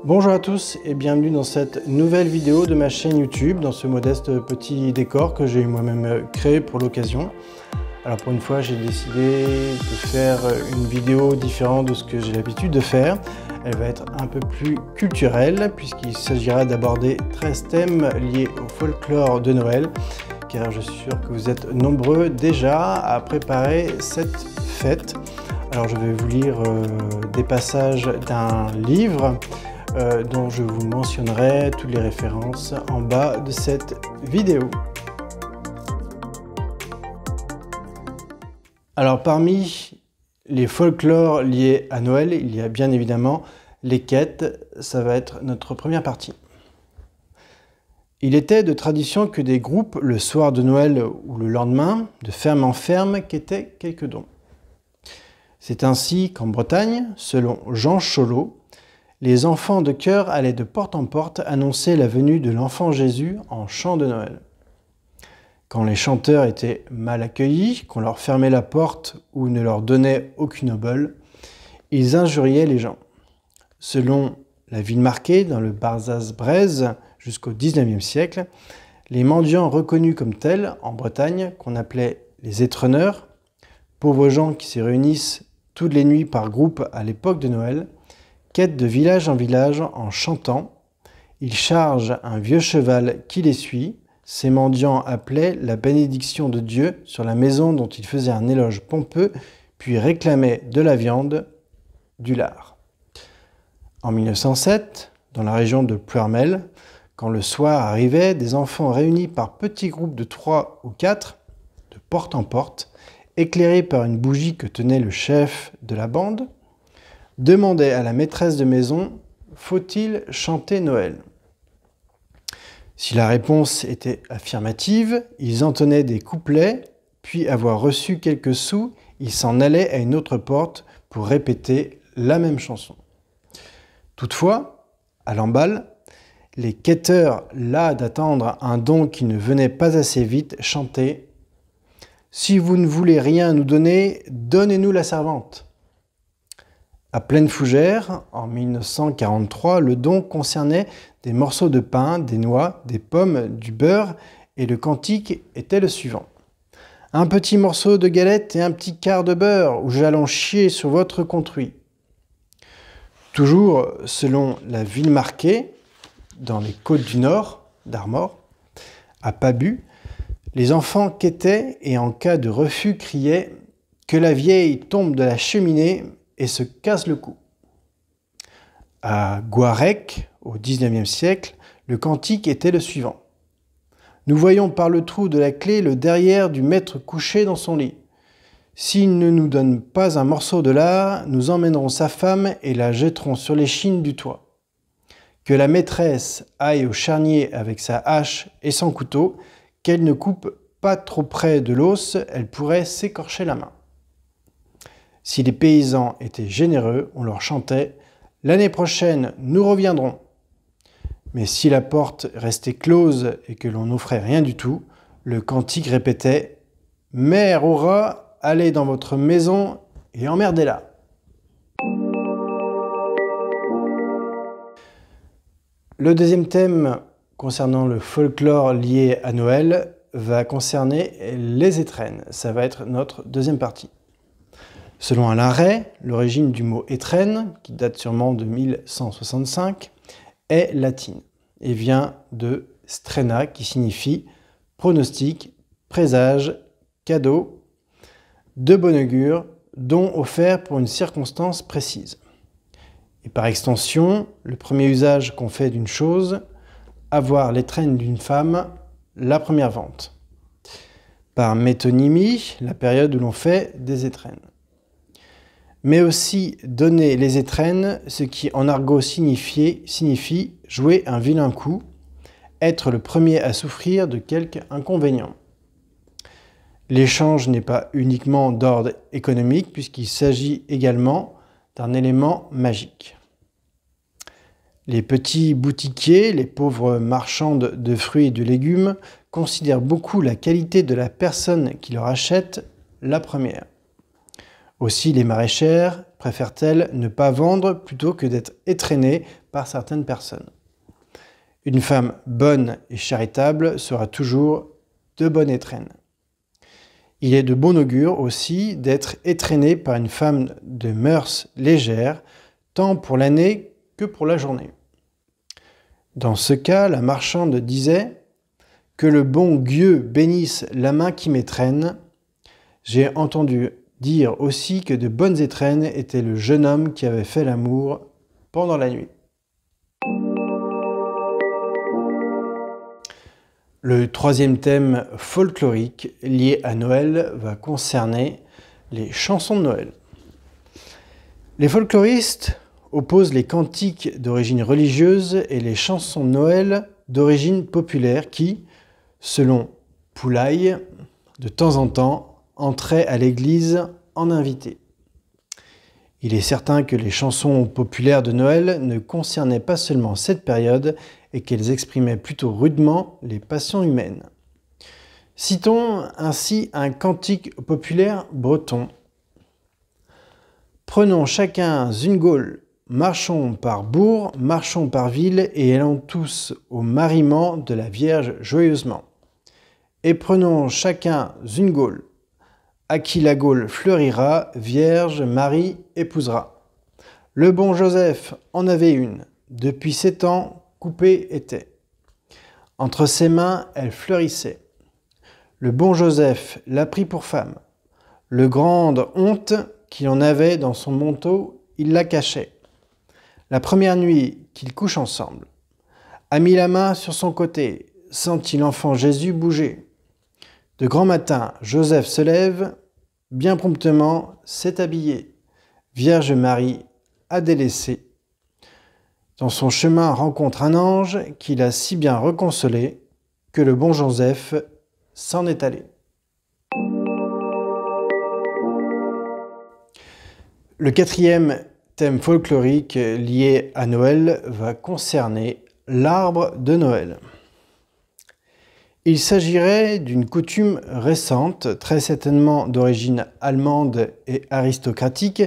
Bonjour à tous et bienvenue dans cette nouvelle vidéo de ma chaîne YouTube, dans ce modeste petit décor que j'ai moi-même créé pour l'occasion. Alors pour une fois, j'ai décidé de faire une vidéo différente de ce que j'ai l'habitude de faire. Elle va être un peu plus culturelle puisqu'il s'agira d'aborder 13 thèmes liés au folklore de Noël, car je suis sûr que vous êtes nombreux déjà à préparer cette fête. Alors je vais vous lire des passages d'un livre dont je vous mentionnerai toutes les références en bas de cette vidéo. Alors parmi les folklores liés à Noël, il y a bien évidemment les quêtes. Ça va être notre première partie. Il était de tradition que des groupes, le soir de Noël ou le lendemain, de ferme en ferme, quêtaient quelques dons. C'est ainsi qu'en Bretagne, selon Jean Cholot, les enfants de chœur allaient de porte en porte annoncer la venue de l'enfant Jésus en chant de Noël. Quand les chanteurs étaient mal accueillis, qu'on leur fermait la porte ou ne leur donnait aucune obole, ils injuriaient les gens. Selon la ville marquée dans le Barzaz-Brèze jusqu'au XIXe siècle, les mendiants reconnus comme tels en Bretagne, qu'on appelait les étrenneurs, pauvres gens qui se réunissent toutes les nuits par groupe à l'époque de Noël, quêtent de village en village en chantant. Ils chargent un vieux cheval qui les suit. Ces mendiants appelaient la bénédiction de Dieu sur la maison dont ils faisaient un éloge pompeux, puis réclamaient de la viande, du lard. En 1907, dans la région de Ploërmel, quand le soir arrivait, des enfants réunis par petits groupes de 3 ou 4, de porte en porte, éclairés par une bougie que tenait le chef de la bande, demandaient à la maîtresse de maison « Faut-il chanter Noël ?» Si la réponse était affirmative, ils entonnaient des couplets, puis avoir reçu quelques sous, ils s'en allaient à une autre porte pour répéter la même chanson. Toutefois, à l'emballe, les quêteurs, las d'attendre un don qui ne venait pas assez vite, chantaient « Si vous ne voulez rien nous donner, donnez-nous la servante !» À Pleine Fougère, en 1943, le don concernait des morceaux de pain, des noix, des pommes, du beurre, et le cantique était le suivant. « Un petit morceau de galette et un petit quart de beurre, ou j'allons chier sur votre construit. » Toujours selon la ville marquée, dans les Côtes du Nord, d'Armor, à Pabu, les enfants quêtaient et en cas de refus criaient « Que la vieille tombe de la cheminée !» et se casse le cou. À Gouarec, au XIXe siècle, le cantique était le suivant. Nous voyons par le trou de la clé le derrière du maître couché dans son lit. S'il ne nous donne pas un morceau de lard, nous emmènerons sa femme et la jetterons sur l'échine du toit. Que la maîtresse aille au charnier avec sa hache et son couteau, qu'elle ne coupe pas trop près de l'os, elle pourrait s'écorcher la main. Si les paysans étaient généreux, on leur chantait « L'année prochaine, nous reviendrons ». Mais si la porte restait close et que l'on n'offrait rien du tout, le cantique répétait « Mère au rat, allez dans votre maison et emmerdez-la ». Le deuxième thème concernant le folklore lié à Noël va concerner les étrennes. Ça va être notre deuxième partie. Selon Alain Ray, l'origine du mot étrenne, qui date sûrement de 1165, est latine et vient de strena, qui signifie pronostic, présage, cadeau, de bon augure, don offert pour une circonstance précise. Et par extension, le premier usage qu'on fait d'une chose, avoir l'étrenne d'une femme, la première vente. Par métonymie, la période où l'on fait des étrennes. Mais aussi donner les étrennes, ce qui en argot signifie jouer un vilain coup, être le premier à souffrir de quelque inconvénient. L'échange n'est pas uniquement d'ordre économique puisqu'il s'agit également d'un élément magique. Les petits boutiquiers, les pauvres marchands de fruits et de légumes considèrent beaucoup la qualité de la personne qui leur achète la première. Aussi les maraîchères, préfère-t-elle ne pas vendre plutôt que d'être étrenée par certaines personnes? Une femme bonne et charitable sera toujours de bonne étrenne. Il est de bon augure aussi d'être étrenné par une femme de mœurs légères, tant pour l'année que pour la journée. Dans ce cas, la marchande disait « Que le bon Dieu bénisse la main qui m'étrenne ». J'ai entendu dire aussi que de bonnes étrennes était le jeune homme qui avait fait l'amour pendant la nuit. Le troisième thème folklorique lié à Noël va concerner les chansons de Noël. Les folkloristes opposent les cantiques d'origine religieuse et les chansons de Noël d'origine populaire qui, selon Poulaille, de temps en temps, entraient à l'église en invité. Il est certain que les chansons populaires de Noël ne concernaient pas seulement cette période et qu'elles exprimaient plutôt rudement les passions humaines. Citons ainsi un cantique populaire breton. « Prenons chacun une gaule, marchons par bourg, marchons par ville et allons tous au mariement de la Vierge joyeusement. Et prenons chacun une gaule. À qui la gaule fleurira, Vierge Marie épousera. Le bon Joseph en avait une, depuis 7 ans coupée était. Entre ses mains, elle fleurissait. Le bon Joseph la prit pour femme. Le grande honte qu'il en avait dans son manteau, il la cachait. La première nuit qu'ils couchent ensemble, a mis la main sur son côté, sentit l'enfant Jésus bouger. De grand matin, Joseph se lève, bien promptement s'est habillé. Vierge Marie a délaissé. Dans son chemin rencontre un ange qui l'a si bien reconsolé que le bon Joseph s'en est allé. Le quatrième thème folklorique lié à Noël va concerner l'arbre de Noël. Il s'agirait d'une coutume récente, très certainement d'origine allemande et aristocratique,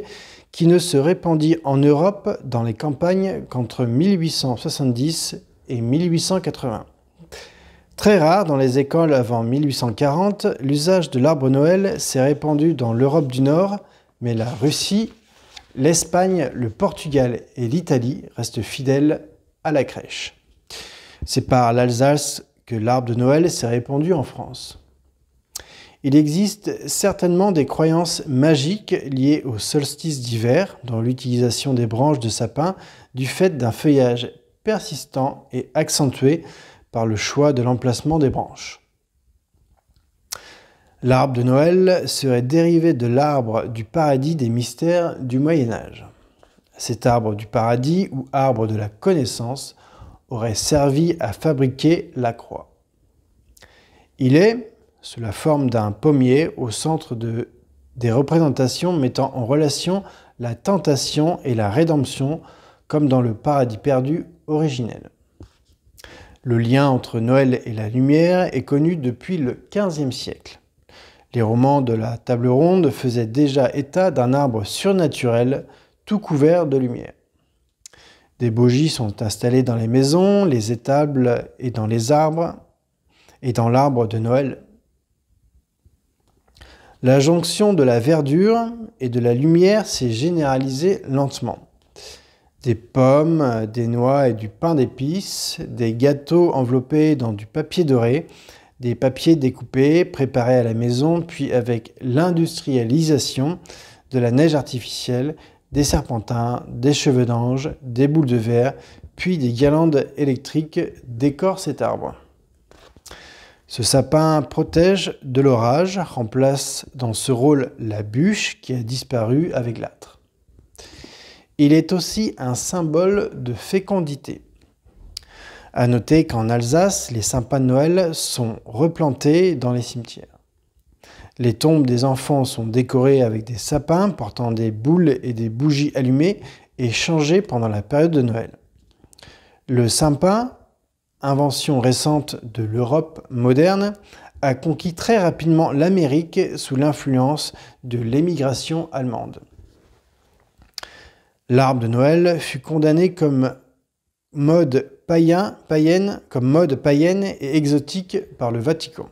qui ne se répandit en Europe dans les campagnes qu'entre 1870 et 1880. Très rare dans les écoles avant 1840, l'usage de l'arbre Noël s'est répandu dans l'Europe du Nord, mais la Russie, l'Espagne, le Portugal et l'Italie restent fidèles à la crèche. C'est par l'Alsace que l'arbre de Noël s'est répandu en France. Il existe certainement des croyances magiques liées au solstice d'hiver dans l'utilisation des branches de sapin du fait d'un feuillage persistant et accentué par le choix de l'emplacement des branches. L'arbre de Noël serait dérivé de l'arbre du paradis des mystères du Moyen-Âge. Cet arbre du paradis ou arbre de la connaissance aurait servi à fabriquer la croix. Il est, sous la forme d'un pommier, au centre des représentations mettant en relation la tentation et la rédemption, comme dans le paradis perdu originel. Le lien entre Noël et la lumière est connu depuis le XVe siècle. Les romans de la Table ronde faisaient déjà état d'un arbre surnaturel tout couvert de lumière. Des bougies sont installées dans les maisons, les étables et dans les arbres, et dans l'arbre de Noël. La jonction de la verdure et de la lumière s'est généralisée lentement. Des pommes, des noix et du pain d'épices, des gâteaux enveloppés dans du papier doré, des papiers découpés, préparés à la maison, puis avec l'industrialisation de la neige artificielle, des serpentins, des cheveux d'ange, des boules de verre, puis des guirlandes électriques décorent cet arbre. Ce sapin protège de l'orage, remplace dans ce rôle la bûche qui a disparu avec l'âtre. Il est aussi un symbole de fécondité. À noter qu'en Alsace, les sapins de Noël sont replantés dans les cimetières. Les tombes des enfants sont décorées avec des sapins portant des boules et des bougies allumées et changées pendant la période de Noël. Le sapin, invention récente de l'Europe moderne, a conquis très rapidement l'Amérique sous l'influence de l'émigration allemande. L'arbre de Noël fut condamné comme mode païenne et exotique par le Vatican.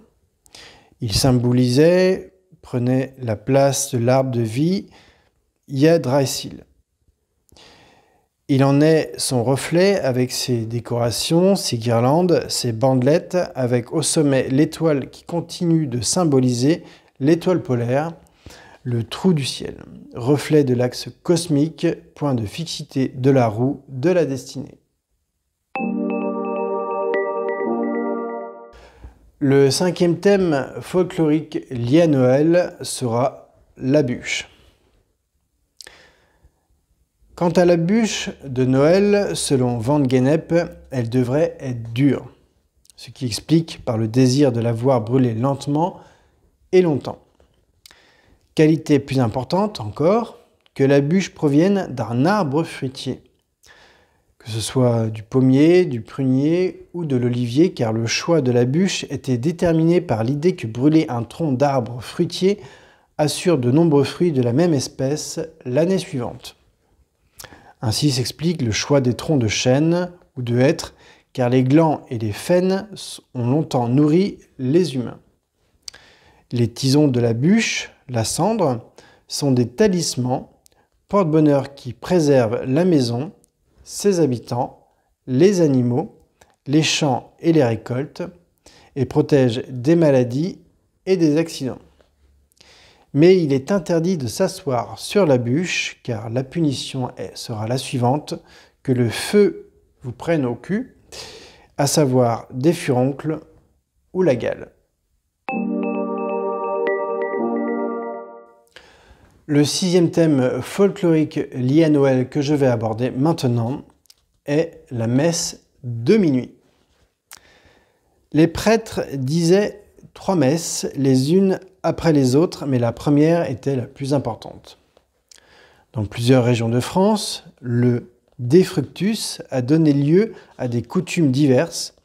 Il symbolisait, prenait la place de l'arbre de vie Yggdrasil. Il en est son reflet avec ses décorations, ses guirlandes, ses bandelettes, avec au sommet l'étoile qui continue de symboliser l'étoile polaire, le trou du ciel, reflet de l'axe cosmique, point de fixité de la roue de la destinée. Le cinquième thème folklorique lié à Noël sera la bûche. Quant à la bûche de Noël, selon Van Gennep, elle devrait être dure, ce qui explique par le désir de la voir brûler lentement et longtemps. Qualité plus importante encore, que la bûche provienne d'un arbre fruitier, que ce soit du pommier, du prunier ou de l'olivier, car le choix de la bûche était déterminé par l'idée que brûler un tronc d'arbre fruitier assure de nombreux fruits de la même espèce l'année suivante. Ainsi s'explique le choix des troncs de chêne ou de hêtre, car les glands et les faînes ont longtemps nourri les humains. Les tisons de la bûche, la cendre, sont des talismans, porte-bonheur qui préservent la maison, ses habitants, les animaux, les champs et les récoltes, et protègent des maladies et des accidents. Mais il est interdit de s'asseoir sur la bûche, car la punition sera la suivante, que le feu vous prenne au cul, à savoir des furoncles ou la gale. Le sixième thème folklorique lié à Noël que je vais aborder maintenant est la messe de minuit. Les prêtres disaient 3 messes, les unes après les autres, mais la première était la plus importante. Dans plusieurs régions de France, le De Fructus a donné lieu à des coutumes diverses.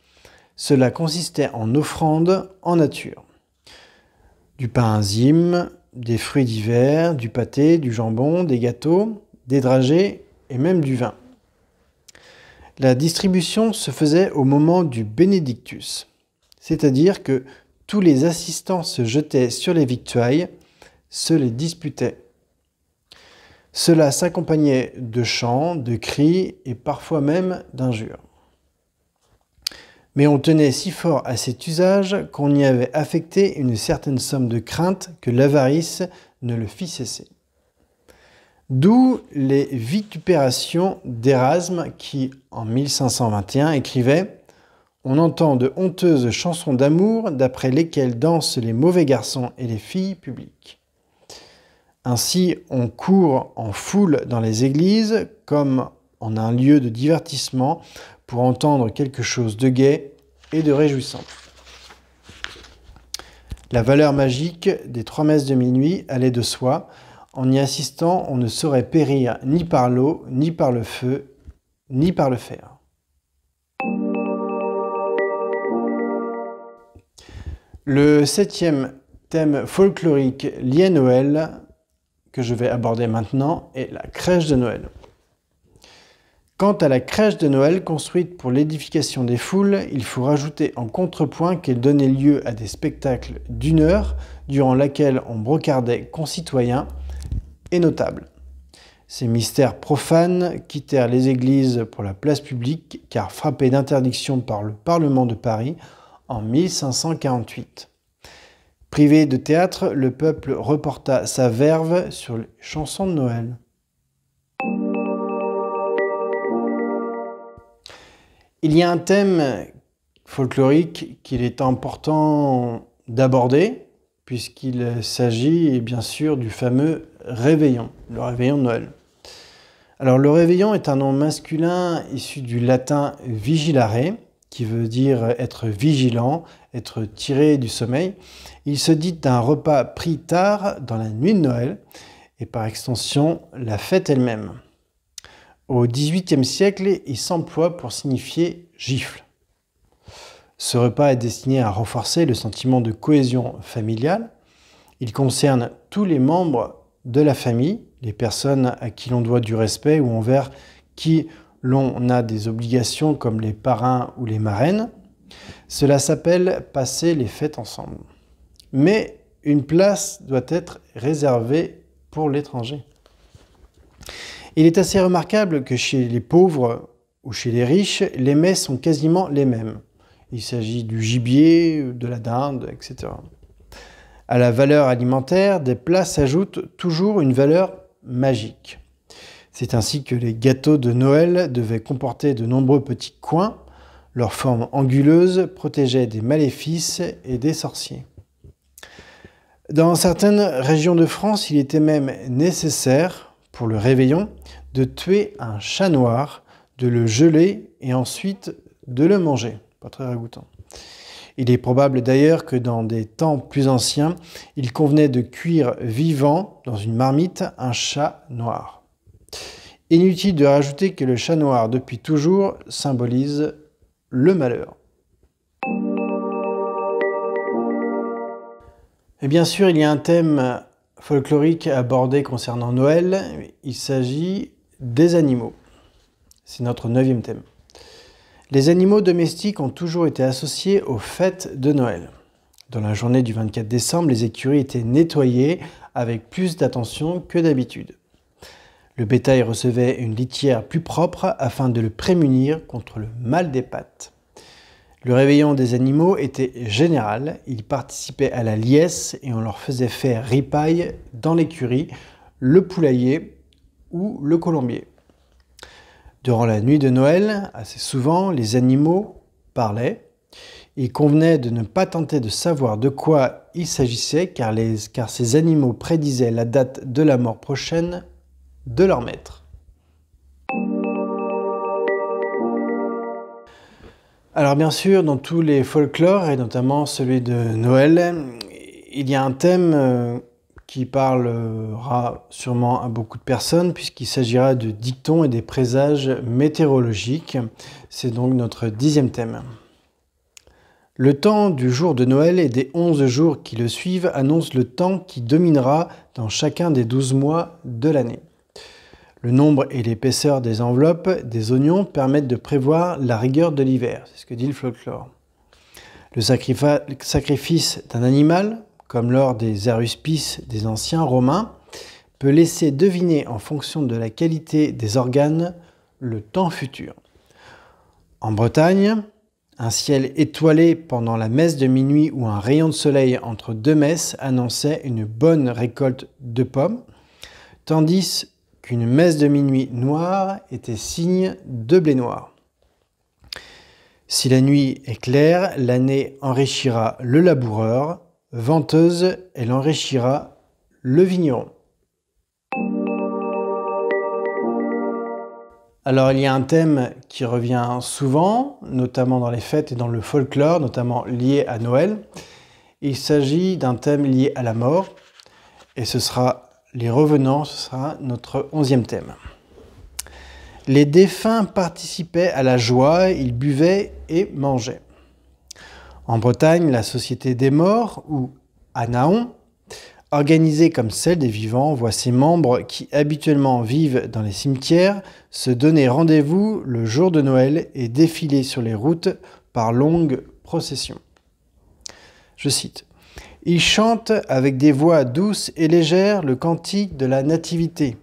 Cela consistait en offrandes en nature. Du pain enzyme, des fruits divers, du pâté, du jambon, des gâteaux, des dragées et même du vin. La distribution se faisait au moment du Benedictus, c'est-à-dire que tous les assistants se jetaient sur les victuailles, se les disputaient. Cela s'accompagnait de chants, de cris et parfois même d'injures. Mais on tenait si fort à cet usage qu'on y avait affecté une certaine somme de crainte que l'avarice ne le fît cesser. D'où les vitupérations d'Érasme qui, en 1521, écrivait « On entend de honteuses chansons d'amour d'après lesquelles dansent les mauvais garçons et les filles publiques. Ainsi, on court en foule dans les églises comme en un lieu de divertissement pour entendre quelque chose de gai et de réjouissant. » La valeur magique des 3 messes de minuit allait de soi. En y assistant, on ne saurait périr ni par l'eau, ni par le feu, ni par le fer. Le 7e thème folklorique lié à Noël que je vais aborder maintenant est la crèche de Noël. Quant à la crèche de Noël construite pour l'édification des foules, il faut rajouter en contrepoint qu'elle donnait lieu à des spectacles d'1 heure durant laquelle on brocardait concitoyens et notables. Ces mystères profanes quittèrent les églises pour la place publique car frappés d'interdiction par le Parlement de Paris en 1548. Privé de théâtre, le peuple reporta sa verve sur les chansons de Noël. Il y a un thème folklorique qu'il est important d'aborder, puisqu'il s'agit bien sûr du fameux réveillon, le réveillon de Noël. Alors le réveillon est un nom masculin issu du latin vigilare, qui veut dire être vigilant, être tiré du sommeil. Il se dit d'un repas pris tard dans la nuit de Noël, et par extension la fête elle-même. Au XVIIIe siècle, il s'emploie pour signifier gifle. Ce repas est destiné à renforcer le sentiment de cohésion familiale. Il concerne tous les membres de la famille, les personnes à qui l'on doit du respect ou envers qui l'on a des obligations comme les parrains ou les marraines. Cela s'appelle passer les fêtes ensemble. Mais une place doit être réservée pour l'étranger. Il est assez remarquable que chez les pauvres ou chez les riches, les mets sont quasiment les mêmes. Il s'agit du gibier, de la dinde, etc. À la valeur alimentaire, des plats s'ajoutent toujours une valeur magique. C'est ainsi que les gâteaux de Noël devaient comporter de nombreux petits coins. Leur forme anguleuse protégeait des maléfices et des sorciers. Dans certaines régions de France, il était même nécessaire, pour le réveillon, de tuer un chat noir, de le geler et ensuite de le manger. Pas très ragoûtant. Il est probable d'ailleurs que dans des temps plus anciens, il convenait de cuire vivant dans une marmite un chat noir. Inutile de rajouter que le chat noir, depuis toujours, symbolise le malheur. Et bien sûr, il y a un thème folklorique abordé concernant Noël. Il s'agit des animaux. C'est notre 9e thème. Les animaux domestiques ont toujours été associés aux fêtes de Noël. Dans la journée du 24 décembre, les écuries étaient nettoyées avec plus d'attention que d'habitude. Le bétail recevait une litière plus propre afin de le prémunir contre le mal des pattes. Le réveillon des animaux était général, ils participaient à la liesse et on leur faisait faire ripaille dans l'écurie, le poulailler ou le colombier. Durant la nuit de Noël, assez souvent, les animaux parlaient. Il convenait de ne pas tenter de savoir de quoi il s'agissait car ces animaux prédisaient la date de la mort prochaine de leur maître. Alors bien sûr, dans tous les folklores, et notamment celui de Noël, il y a un thème qui parlera sûrement à beaucoup de personnes, puisqu'il s'agira de dictons et des présages météorologiques. C'est donc notre 10e thème. Le temps du jour de Noël et des 11 jours qui le suivent annonce le temps qui dominera dans chacun des 12 mois de l'année. Le nombre et l'épaisseur des enveloppes des oignons permettent de prévoir la rigueur de l'hiver, c'est ce que dit le folklore. Le sacrifice d'un animal, comme lors des aruspices des anciens romains, peut laisser deviner en fonction de la qualité des organes le temps futur. En Bretagne, un ciel étoilé pendant la messe de minuit ou un rayon de soleil entre deux messes annonçait une bonne récolte de pommes, tandis qu'une messe de minuit noire était signe de blé noir. Si la nuit est claire, l'année enrichira le laboureur, venteuse, elle enrichira le vigneron. Alors il y a un thème qui revient souvent, notamment dans les fêtes et dans le folklore, notamment lié à Noël. Il s'agit d'un thème lié à la mort, et ce sera les revenants, ce sera notre 11e thème. Les défunts participaient à la joie, ils buvaient et mangeaient. En Bretagne, la Société des morts, ou Anaon, organisée comme celle des vivants, voit ses membres qui habituellement vivent dans les cimetières se donner rendez-vous le jour de Noël et défiler sur les routes par longues processions. Je cite. Ils chantent avec des voix douces et légères le cantique de la nativité.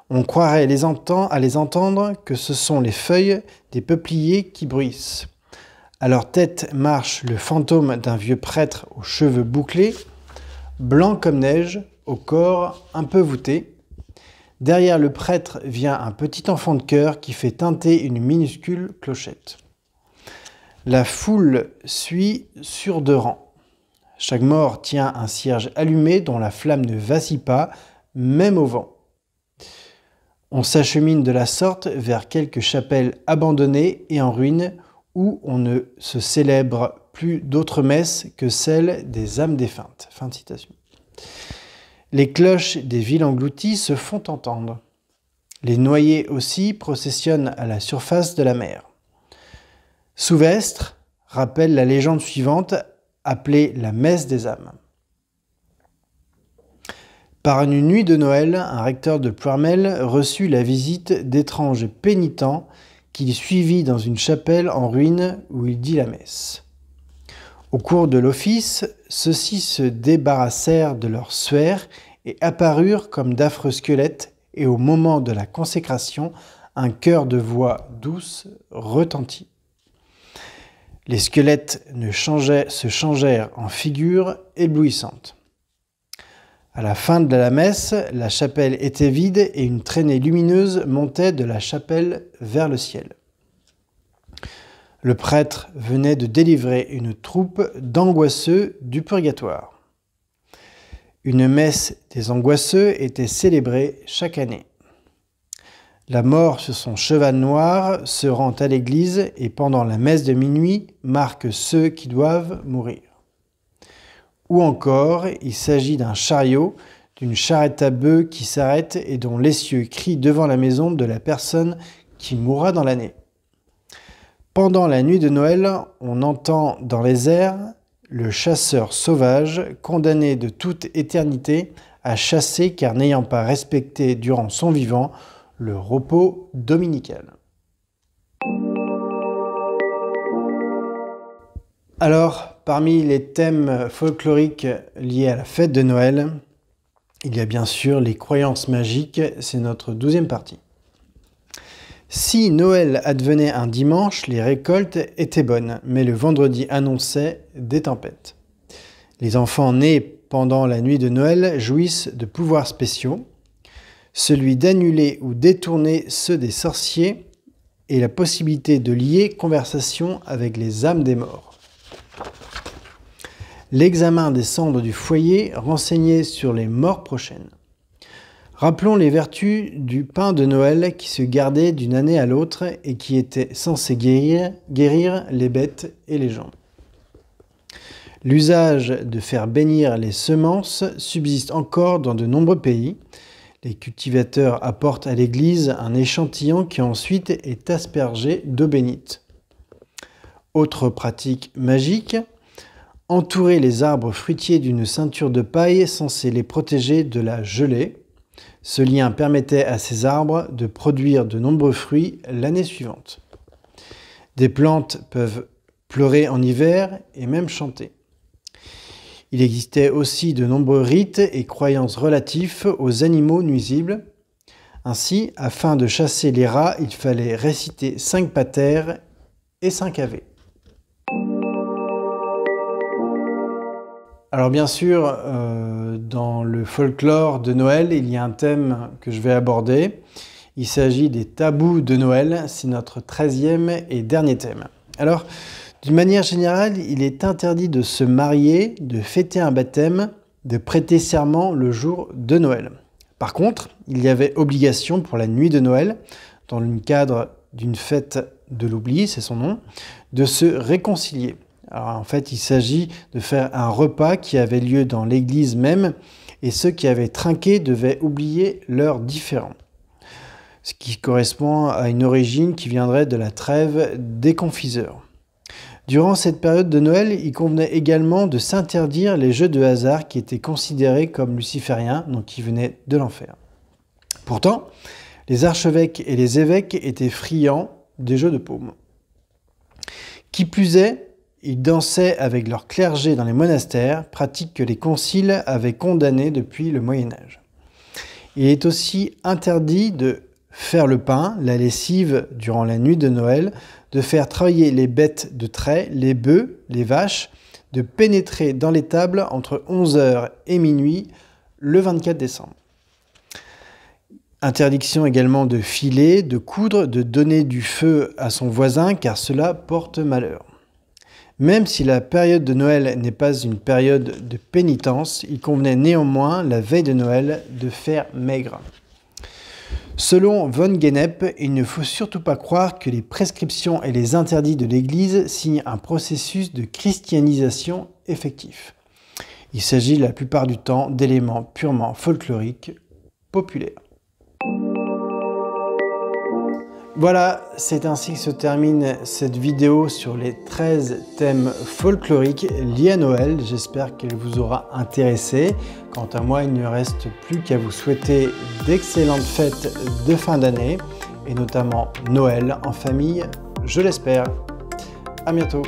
On croirait à les entendre que ce sont les feuilles des peupliers qui bruissent. À leur tête marche le fantôme d'un vieux prêtre aux cheveux bouclés, blanc comme neige, au corps un peu voûté. Derrière le prêtre vient un petit enfant de chœur qui fait tinter une minuscule clochette. La foule suit sur 2 rangs. Chaque mort tient un cierge allumé dont la flamme ne vacille pas, même au vent. On s'achemine de la sorte vers quelques chapelles abandonnées et en ruine où on ne se célèbre plus d'autres messes que celles des âmes défuntes. Fin de citation. Les cloches des villes englouties se font entendre. Les noyés aussi processionnent à la surface de la mer. Souvestre rappelle la légende suivante appelée la messe des âmes. Par une nuit de Noël, un recteur de Ploërmel reçut la visite d'étranges pénitents qu'il suivit dans une chapelle en ruine où il dit la messe. Au cours de l'office, ceux-ci se débarrassèrent de leurs suaires et apparurent comme d'affreux squelettes, et au moment de la consécration, un chœur de voix douce retentit. Les squelettes se changèrent en figures éblouissantes. À la fin de la messe, la chapelle était vide et une traînée lumineuse montait de la chapelle vers le ciel. Le prêtre venait de délivrer une troupe d'angoisseux du purgatoire. Une messe des angoisseux était célébrée chaque année. La mort sur son cheval noir se rend à l'église et pendant la messe de minuit marque ceux qui doivent mourir. Ou encore, il s'agit d'un chariot, d'une charrette à bœufs qui s'arrête et dont l'essieu crie devant la maison de la personne qui mourra dans l'année. Pendant la nuit de Noël, on entend dans les airs le chasseur sauvage, condamné de toute éternité à chasser car n'ayant pas respecté durant son vivant le repos dominical. Alors, parmi les thèmes folkloriques liés à la fête de Noël, il y a bien sûr les croyances magiques, c'est notre 12e partie. Si Noël advenait un dimanche, les récoltes étaient bonnes, mais le vendredi annonçait des tempêtes. Les enfants nés pendant la nuit de Noël jouissent de pouvoirs spéciaux, celui d'annuler ou détourner ceux des sorciers et la possibilité de lier conversation avec les âmes des morts. L'examen des cendres du foyer renseignait sur les morts prochaines. Rappelons les vertus du pain de Noël qui se gardait d'une année à l'autre et qui était censé guérir les bêtes et les gens. L'usage de faire bénir les semences subsiste encore dans de nombreux pays. Les cultivateurs apportent à l'église un échantillon qui ensuite est aspergé d'eau bénite. Autre pratique magique, entourer les arbres fruitiers d'une ceinture de paille censée les protéger de la gelée. Ce lien permettait à ces arbres de produire de nombreux fruits l'année suivante. Des plantes peuvent pleurer en hiver et même chanter. Il existait aussi de nombreux rites et croyances relatifs aux animaux nuisibles. Ainsi, afin de chasser les rats, il fallait réciter 5 Pater et 5 Ave. Alors bien sûr, dans le folklore de Noël, il y a un thème que je vais aborder. Il s'agit des tabous de Noël, c'est notre 13e et dernier thème. Alors, d'une manière générale, il est interdit de se marier, de fêter un baptême, de prêter serment le jour de Noël. Par contre, il y avait obligation pour la nuit de Noël, dans le cadre d'une fête de l'oubli, c'est son nom, de se réconcilier. Alors en fait, il s'agit de faire un repas qui avait lieu dans l'église même, et ceux qui avaient trinqué devaient oublier leurs différends. Ce qui correspond à une origine qui viendrait de la trêve des confiseurs. Durant cette période de Noël, il convenait également de s'interdire les jeux de hasard qui étaient considérés comme lucifériens, donc qui venaient de l'enfer. Pourtant, les archevêques et les évêques étaient friands des jeux de paume. Qui plus est, ils dansaient avec leur clergé dans les monastères, pratique que les conciles avaient condamnée depuis le Moyen-Âge. Il est aussi interdit de faire le pain, la lessive durant la nuit de Noël, de faire travailler les bêtes de trait, les bœufs, les vaches, de pénétrer dans l'étable entre 11h et minuit le 24 décembre. Interdiction également de filer, de coudre, de donner du feu à son voisin car cela porte malheur. Même si la période de Noël n'est pas une période de pénitence, il convenait néanmoins, la veille de Noël, de faire maigre. Selon von Gennep, il ne faut surtout pas croire que les prescriptions et les interdits de l'Église signent un processus de christianisation effectif. Il s'agit la plupart du temps d'éléments purement folkloriques, populaires. Voilà, c'est ainsi que se termine cette vidéo sur les 13 thèmes folkloriques liés à Noël. J'espère qu'elle vous aura intéressé. Quant à moi, il ne reste plus qu'à vous souhaiter d'excellentes fêtes de fin d'année et notamment Noël en famille, je l'espère. À bientôt.